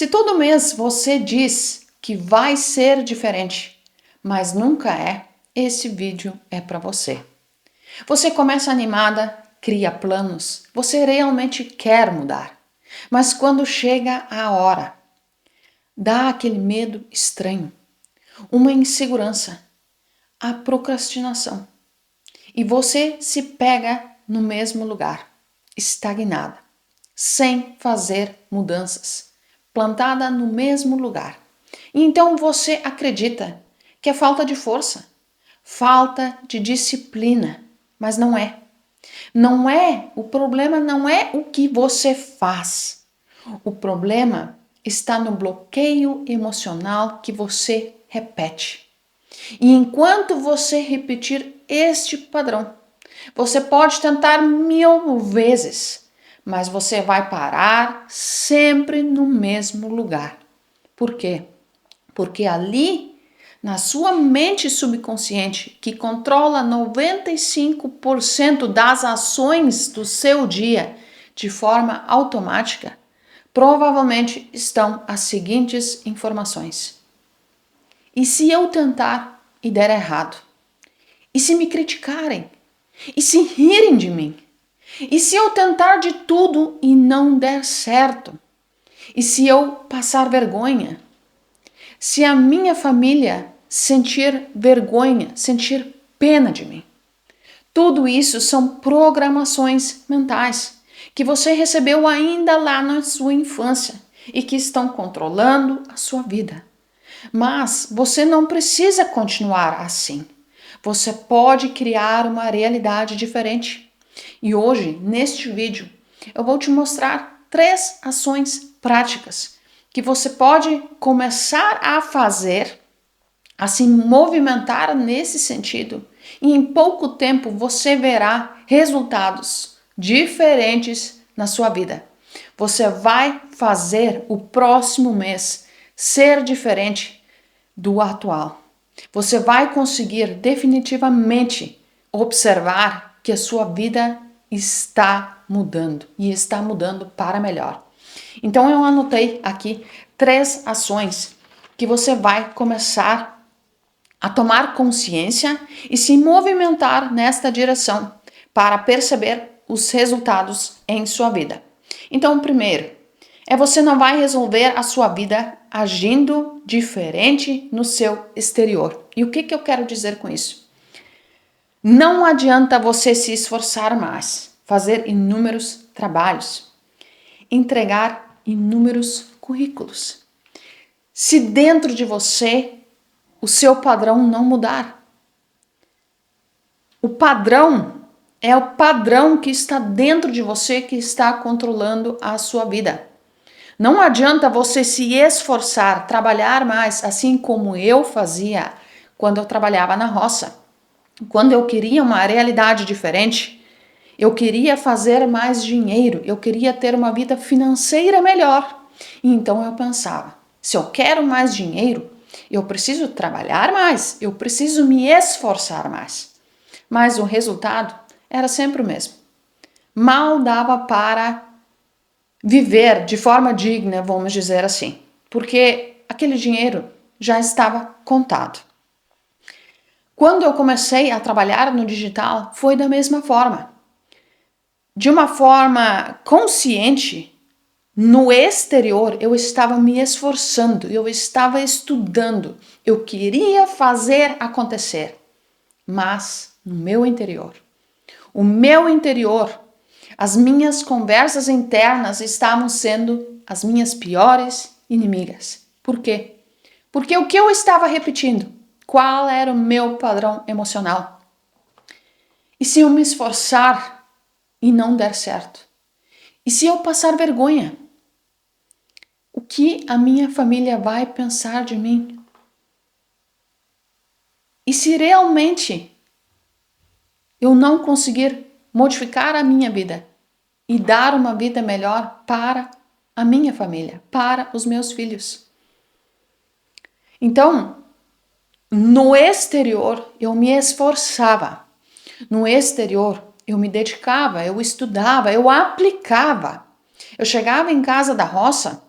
Se todo mês você diz que vai ser diferente, mas nunca é, esse vídeo é para você. Você começa animada, cria planos, você realmente quer mudar. Mas quando chega a hora, dá aquele medo estranho, uma insegurança, a procrastinação. E você se pega no mesmo lugar, estagnada, sem fazer mudanças, plantada no mesmo lugar. E então você acredita que é falta de força, falta de disciplina, mas não é. O problema não é o que você faz. O problema está no bloqueio emocional que você repete. E enquanto você repetir este padrão, você pode tentar 1000 vezes, mas você vai parar sempre no mesmo lugar. Por quê? Porque ali, na sua mente subconsciente, que controla 95% das ações do seu dia de forma automática, provavelmente estão as seguintes informações. E se eu tentar e der errado? E se me criticarem? E se rirem de mim? E se eu tentar de tudo e não der certo? E se eu passar vergonha? Se a minha família sentir vergonha, sentir pena de mim? Tudo isso são programações mentais que você recebeu ainda lá na sua infância e que estão controlando a sua vida. Mas você não precisa continuar assim. Você pode criar uma realidade diferente. E hoje, neste vídeo, eu vou te mostrar 3 ações práticas que você pode começar a fazer, a se movimentar nesse sentido. E em pouco tempo você verá resultados diferentes na sua vida. Você vai fazer o próximo mês ser diferente do atual. Você vai conseguir definitivamente observar que a sua vida está mudando e está mudando para melhor. Então eu anotei aqui 3 ações que você vai começar a tomar consciência e se movimentar nesta direção para perceber os resultados em sua vida. Então, primeiro, você não vai resolver a sua vida agindo diferente no seu exterior. E o que eu quero dizer com isso? Não adianta você se esforçar mais, fazer inúmeros trabalhos, entregar inúmeros currículos. Se dentro de você o seu padrão não mudar. O padrão é o padrão que está dentro de você que está controlando a sua vida. Não adianta você se esforçar, trabalhar mais, assim como eu fazia quando eu trabalhava na roça. Quando eu queria uma realidade diferente, eu queria fazer mais dinheiro, eu queria ter uma vida financeira melhor. E então eu pensava, se eu quero mais dinheiro, eu preciso trabalhar mais, eu preciso me esforçar mais. Mas o resultado era sempre o mesmo. Mal dava para viver de forma digna, vamos dizer assim, porque aquele dinheiro já estava contado. Quando eu comecei a trabalhar no digital, foi da mesma forma. De uma forma consciente, no exterior eu estava me esforçando, eu estava estudando, eu queria fazer acontecer, mas no meu interior, as minhas conversas internas estavam sendo as minhas piores inimigas. Por quê? Porque o que eu estava repetindo? Qual era o meu padrão emocional? E se eu me esforçar e não der certo? E se eu passar vergonha? O que a minha família vai pensar de mim? E se realmente eu não conseguir modificar a minha vida e dar uma vida melhor para a minha família, para os meus filhos? Então, no exterior eu me esforçava, no exterior eu me dedicava, eu estudava, eu aplicava. Eu chegava em casa da roça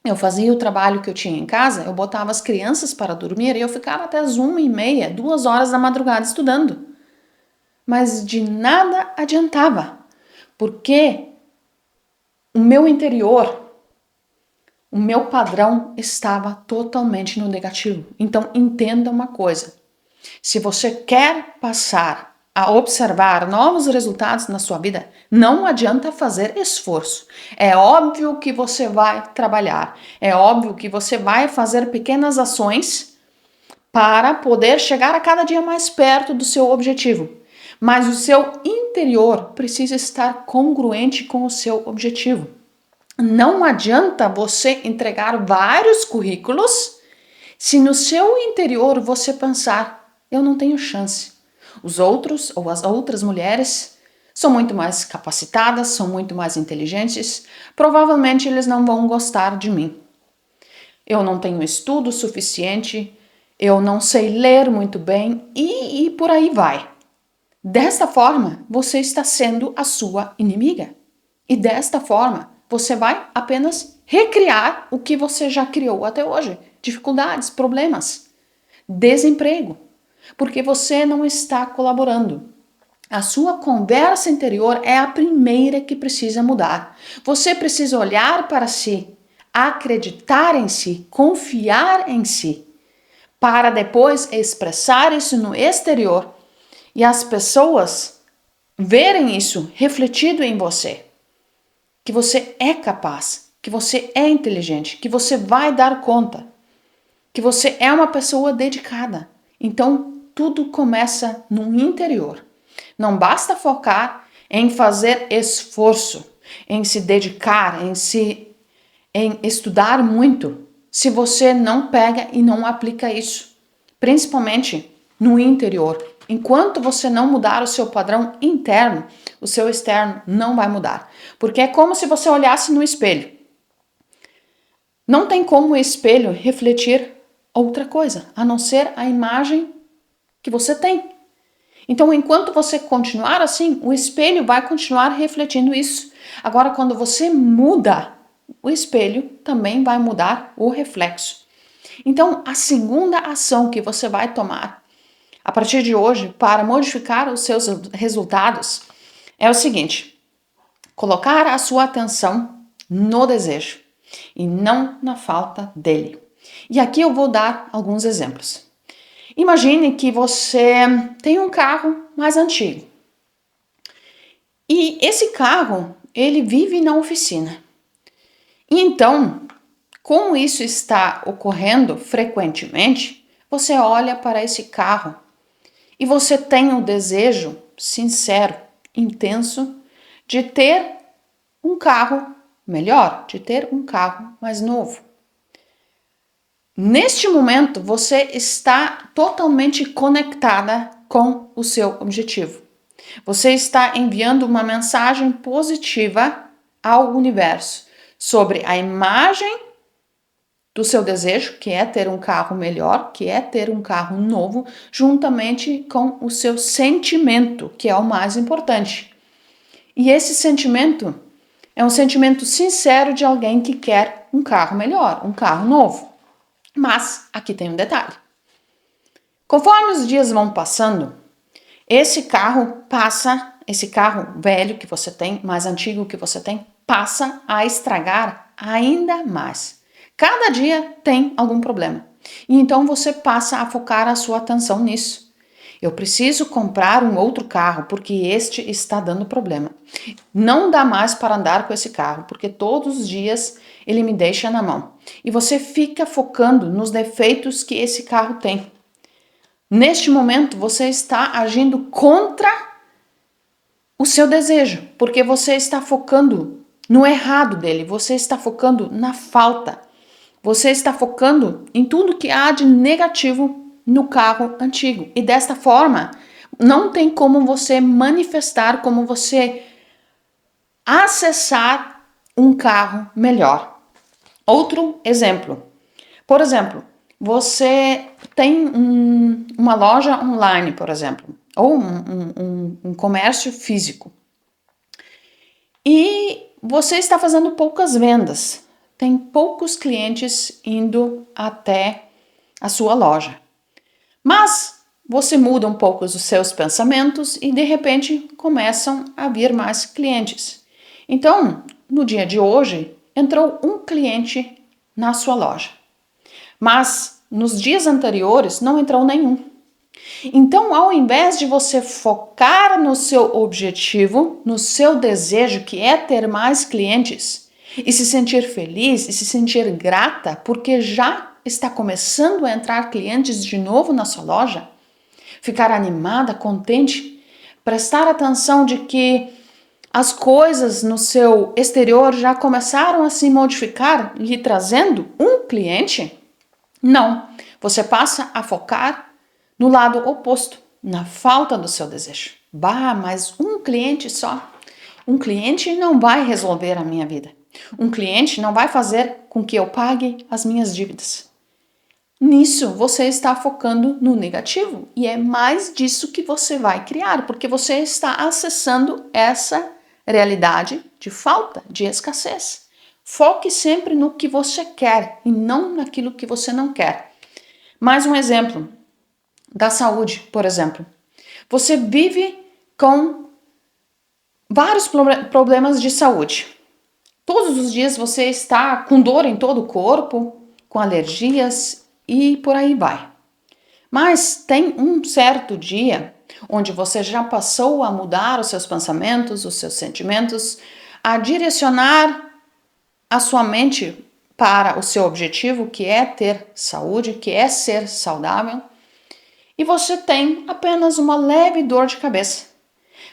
Eu fazia o trabalho que eu tinha em casa, eu botava as crianças para dormir e eu ficava até as 1h30, 2 horas da madrugada estudando. Mas de nada adiantava, porque o meu interior, o meu padrão estava totalmente no negativo. Então entenda uma coisa, se você quer passar a observar novos resultados na sua vida, não adianta fazer esforço. É óbvio que você vai trabalhar, é óbvio que você vai fazer pequenas ações para poder chegar a cada dia mais perto do seu objetivo. Mas o seu interior precisa estar congruente com o seu objetivo. Não adianta você entregar vários currículos se no seu interior você pensar, eu não tenho chance. Os outros ou as outras mulheres são muito mais capacitadas, são muito mais inteligentes, provavelmente eles não vão gostar de mim. Eu não tenho estudo suficiente, eu não sei ler muito bem e por aí vai. Desta forma, você está sendo a sua inimiga. E desta forma, você vai apenas recriar o que você já criou até hoje. Dificuldades, problemas, desemprego. Porque você não está colaborando. A sua conversa interior é a primeira que precisa mudar. Você precisa olhar para si, acreditar em si, confiar em si, para depois expressar isso no exterior e as pessoas verem isso refletido em você. Que você é capaz, que você é inteligente, que você vai dar conta, que você é uma pessoa dedicada. Então, tudo começa no interior. Não basta focar em fazer esforço, em se dedicar, em estudar muito, se você não pega e não aplica isso, principalmente no interior. Enquanto você não mudar o seu padrão interno, o seu externo não vai mudar. Porque é como se você olhasse no espelho. Não tem como o espelho refletir outra coisa, a não ser a imagem que você tem. Então, enquanto você continuar assim, o espelho vai continuar refletindo isso. Agora, quando você muda, o espelho também vai mudar o reflexo. Então, a segunda ação que você vai tomar a partir de hoje para modificar os seus resultados é o seguinte: colocar a sua atenção no desejo e não na falta dele. E aqui eu vou dar alguns exemplos. Imagine que você tem um carro mais antigo. E esse carro, ele vive na oficina. E então, como isso está ocorrendo frequentemente, você olha para esse carro e você tem o desejo sincero, intenso, de ter um carro melhor, de ter um carro mais novo. Neste momento, você está totalmente conectada com o seu objetivo. Você está enviando uma mensagem positiva ao universo sobre a imagem do seu desejo, que é ter um carro melhor, que é ter um carro novo, juntamente com o seu sentimento, que é o mais importante. E esse sentimento é um sentimento sincero de alguém que quer um carro melhor, um carro novo. Mas aqui tem um detalhe. Conforme os dias vão passando, esse carro velho que você tem, mais antigo que você tem, passa a estragar ainda mais. Cada dia tem algum problema. E então você passa a focar a sua atenção nisso. Eu preciso comprar um outro carro porque este está dando problema. Não dá mais para andar com esse carro porque todos os dias ele me deixa na mão. E você fica focando nos defeitos que esse carro tem. Neste momento você está agindo contra o seu desejo, porque você está focando no errado dele, você está focando na falta. Você está focando em tudo que há de negativo no carro antigo. E desta forma, não tem como você manifestar, como você acessar um carro melhor. Outro exemplo. Por exemplo, você tem uma loja online, por exemplo, ou um comércio físico. E você está fazendo poucas vendas. tem poucos clientes indo até a sua loja. Mas você muda um pouco os seus pensamentos e de repente começam a vir mais clientes. Então, no dia de hoje, entrou um cliente na sua loja. Mas nos dias anteriores não entrou nenhum. Então, ao invés de você focar no seu objetivo, no seu desejo, que é ter mais clientes, e se sentir feliz e se sentir grata porque já está começando a entrar clientes de novo na sua loja, ficar animada, contente, prestar atenção de que as coisas no seu exterior já começaram a se modificar, lhe trazendo um cliente? Não, você passa a focar no lado oposto, na falta do seu desejo. Bah, mas um cliente só. Um cliente não vai resolver a minha vida. Um cliente não vai fazer com que eu pague as minhas dívidas. Nisso você está focando no negativo e é mais disso que você vai criar, porque você está acessando essa realidade de falta, de escassez. Foque sempre no que você quer e não naquilo que você não quer. Mais um exemplo da saúde, por exemplo. Você vive com vários problemas de saúde. Todos os dias você está com dor em todo o corpo, com alergias e por aí vai. Mas tem um certo dia onde você já passou a mudar os seus pensamentos, os seus sentimentos, a direcionar a sua mente para o seu objetivo, que é ter saúde, que é ser saudável, e você tem apenas uma leve dor de cabeça.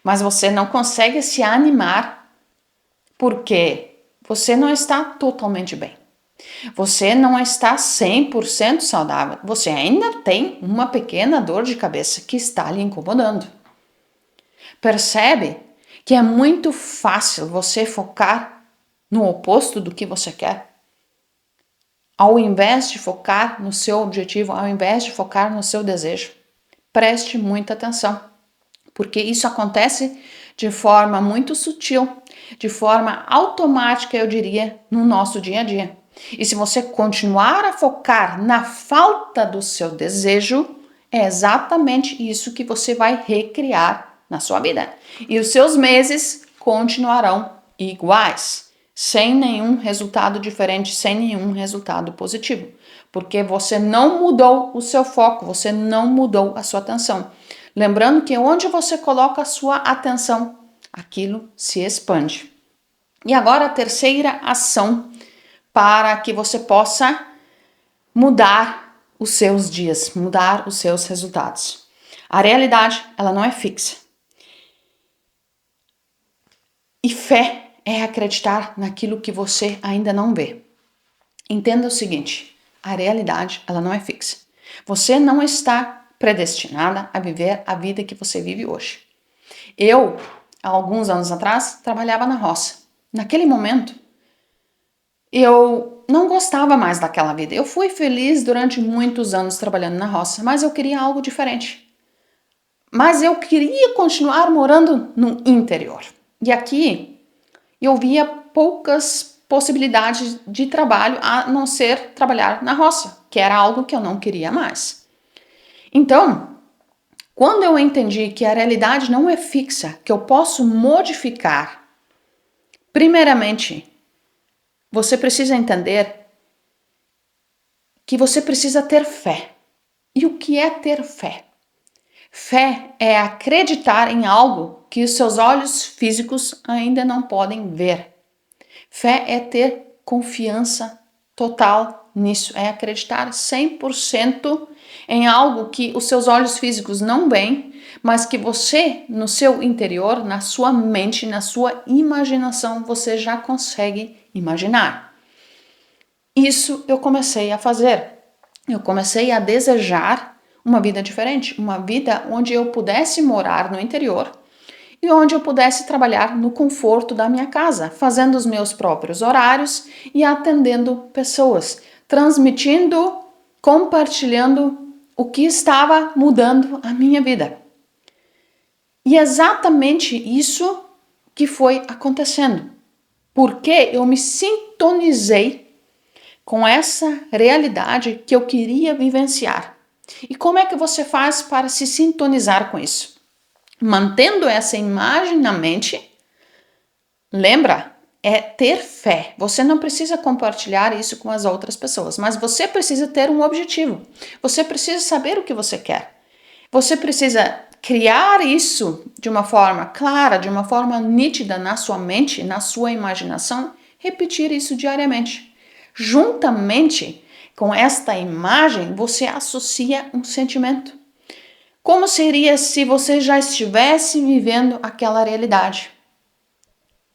Mas você não consegue se animar porque você não está totalmente bem. Você não está 100% saudável. Você ainda tem uma pequena dor de cabeça que está lhe incomodando. Percebe que é muito fácil você focar no oposto do que você quer? Ao invés de focar no seu objetivo, ao invés de focar no seu desejo. Preste muita atenção, porque isso acontece de forma muito sutil, de forma automática, eu diria, no nosso dia a dia. E se você continuar a focar na falta do seu desejo, é exatamente isso que você vai recriar na sua vida. E os seus meses continuarão iguais, sem nenhum resultado diferente, sem nenhum resultado positivo. Porque você não mudou o seu foco, você não mudou a sua atenção. Lembrando que onde você coloca a sua atenção, aquilo se expande. E agora a terceira ação para que você possa mudar os seus dias, mudar os seus resultados. A realidade, ela não é fixa. E fé é acreditar naquilo que você ainda não vê. Entenda o seguinte, a realidade, ela não é fixa. Você não está predestinada a viver a vida que você vive hoje. Eu, há alguns anos atrás, trabalhava na roça. Naquele momento, eu não gostava mais daquela vida. Eu fui feliz durante muitos anos trabalhando na roça, mas eu queria algo diferente. Mas eu queria continuar morando no interior. E aqui eu via poucas possibilidades de trabalho a não ser trabalhar na roça, que era algo que eu não queria mais. Então, quando eu entendi que a realidade não é fixa, que eu posso modificar, primeiramente, você precisa entender que você precisa ter fé. E o que é ter fé? Fé é acreditar em algo que os seus olhos físicos ainda não podem ver. Fé é ter confiança total nisso, é acreditar 100% em algo que os seus olhos físicos não veem, mas que você, no seu interior, na sua mente, na sua imaginação, você já consegue imaginar. Isso eu comecei a fazer. Eu comecei a desejar uma vida diferente, uma vida onde eu pudesse morar no interior e onde eu pudesse trabalhar no conforto da minha casa, fazendo os meus próprios horários e atendendo pessoas, transmitindo, compartilhando o que estava mudando a minha vida. E exatamente isso que foi acontecendo, porque eu me sintonizei com essa realidade que eu queria vivenciar. E como é que você faz para se sintonizar com isso? Mantendo essa imagem na mente, lembra? É ter fé. Você não precisa compartilhar isso com as outras pessoas, mas você precisa ter um objetivo. Você precisa saber o que você quer. Você precisa criar isso de uma forma clara, de uma forma nítida na sua mente, na sua imaginação, repetir isso diariamente. Juntamente com esta imagem, você associa um sentimento. Como seria se você já estivesse vivendo aquela realidade?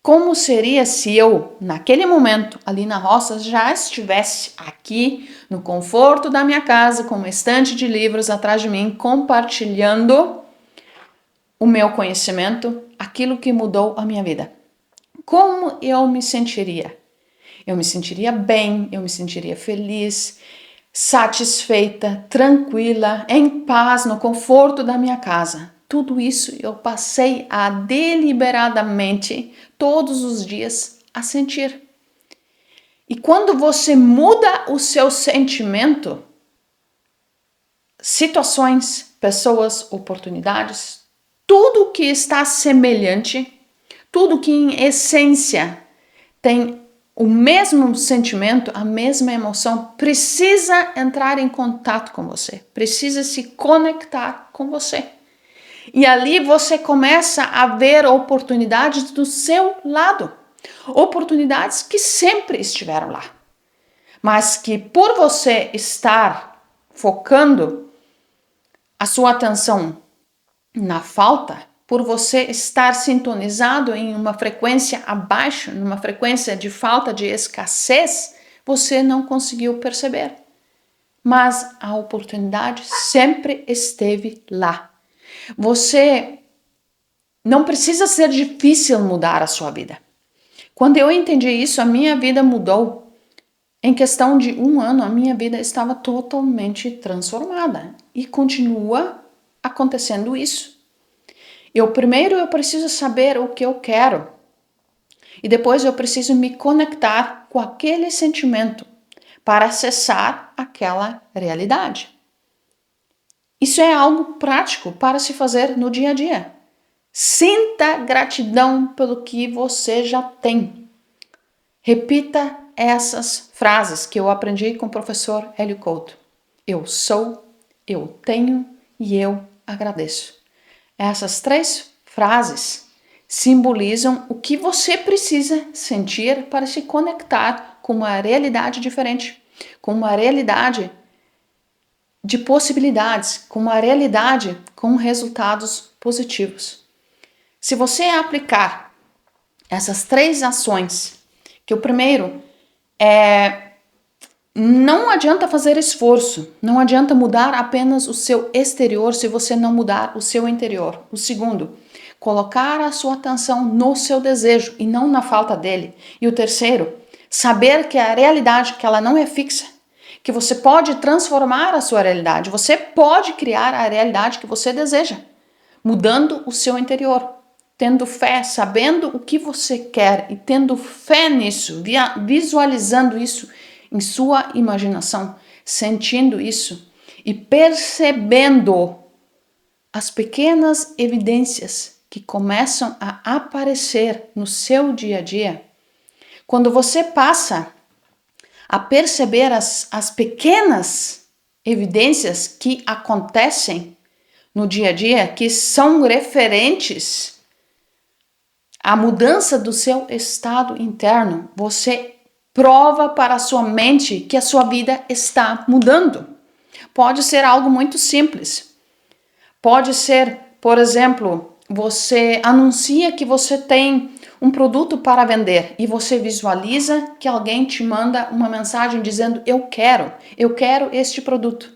Como seria se eu, naquele momento, ali na roça, já estivesse aqui no conforto da minha casa, com uma estante de livros atrás de mim, compartilhando o meu conhecimento, aquilo que mudou a minha vida? Como eu me sentiria? Eu me sentiria bem, eu me sentiria feliz, satisfeita, tranquila, em paz, no conforto da minha casa. Tudo isso eu passei a deliberadamente, todos os dias, a sentir. E quando você muda o seu sentimento, situações, pessoas, oportunidades, tudo que está semelhante, tudo que em essência tem o mesmo sentimento, a mesma emoção, precisa entrar em contato com você, precisa se conectar com você. E ali você começa a ver oportunidades do seu lado, oportunidades que sempre estiveram lá, mas que por você estar focando a sua atenção na falta, por você estar sintonizado em uma frequência abaixo, numa frequência de falta, de escassez, você não conseguiu perceber. Mas a oportunidade sempre esteve lá. Você não precisa ser difícil mudar a sua vida. Quando eu entendi isso, a minha vida mudou. Em questão de 1 ano, a minha vida estava totalmente transformada. E continua acontecendo isso. Primeiro eu preciso saber o que eu quero. E depois eu preciso me conectar com aquele sentimento para acessar aquela realidade. Isso é algo prático para se fazer no dia a dia. Sinta gratidão pelo que você já tem. Repita essas frases que eu aprendi com o professor Hélio Couto. Eu sou, eu tenho e eu agradeço. Essas 3 frases simbolizam o que você precisa sentir para se conectar com uma realidade diferente, com uma realidade de possibilidades, com uma realidade com resultados positivos. Se você aplicar essas 3 ações, que o primeiro é não adianta fazer esforço, não adianta mudar apenas o seu exterior se você não mudar o seu interior. O segundo, colocar a sua atenção no seu desejo e não na falta dele. E o terceiro, saber que a realidade, que ela não é fixa, que você pode transformar a sua realidade, você pode criar a realidade que você deseja, mudando o seu interior, tendo fé, sabendo o que você quer e tendo fé nisso, visualizando isso em sua imaginação, sentindo isso e percebendo as pequenas evidências que começam a aparecer no seu dia a dia. Quando você passa a perceber as pequenas evidências que acontecem no dia a dia, que são referentes à mudança do seu estado interno, você prova para a sua mente que a sua vida está mudando. Pode ser algo muito simples. Pode ser, por exemplo, você anuncia que você tem um produto para vender e você visualiza que alguém te manda uma mensagem dizendo eu quero este produto.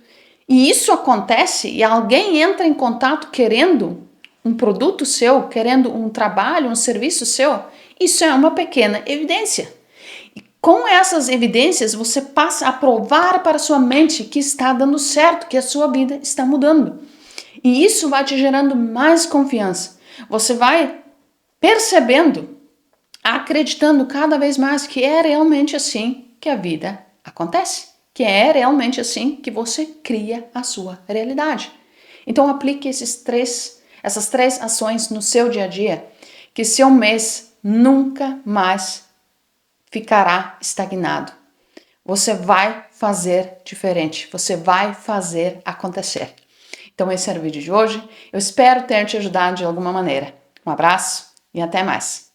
E isso acontece e alguém entra em contato querendo um produto seu, querendo um trabalho, um serviço seu. Isso é uma pequena evidência. Com essas evidências, você passa a provar para sua mente que está dando certo, que a sua vida está mudando. E isso vai te gerando mais confiança. Você vai percebendo, acreditando cada vez mais que é realmente assim que a vida acontece. Que é realmente assim que você cria a sua realidade. Então aplique essas três ações no seu dia a dia, que seu mês nunca mais ficará estagnado. Você vai fazer diferente, você vai fazer acontecer. Então esse era o vídeo de hoje. Eu espero ter te ajudado de alguma maneira. Um abraço e até mais.